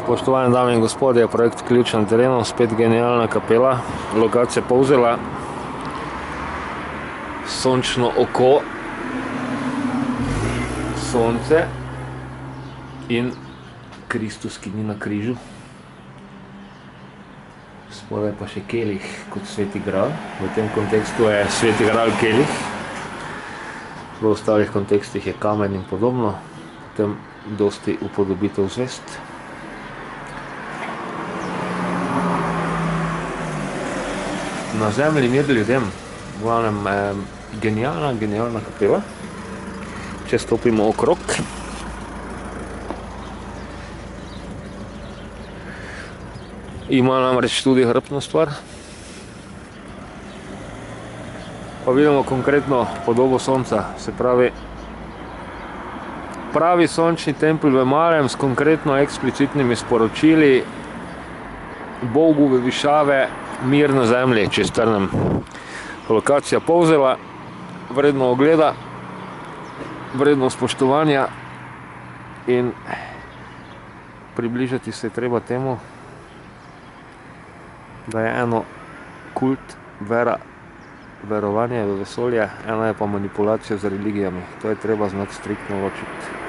Spoštovane dame in gospodje, projekt Ključ na terenu, spet genialna kapela, lokacija Polzela, sončno oko, sonce in Kristus, ki ni na križu. Spodaj pa še kelih kot sveti gral, v tem kontekstu je sveti gral kelih, v ostalih kontekstih je kamen in podobno, potem dosti upodobitev zvezd. Na zemlji mir ljudem, v glavnem genialna kapela, če stopimo okrog. Ima namreč tudi hrbtno stvar. Pa vidimo konkretno podobo sonca, se pravi pravi sončni tempelj v malem s konkretno eksplicitnimi sporočili Bogu v višave, mir na zemlji, če strnem. Lokacija Polzela, vredno ogleda, vredno spoštovanja in približati se je treba temu, da je eno kult, vera, verovanje v vesolje, ena je pa manipulacija z religijami. To je treba znati striktno ločiti.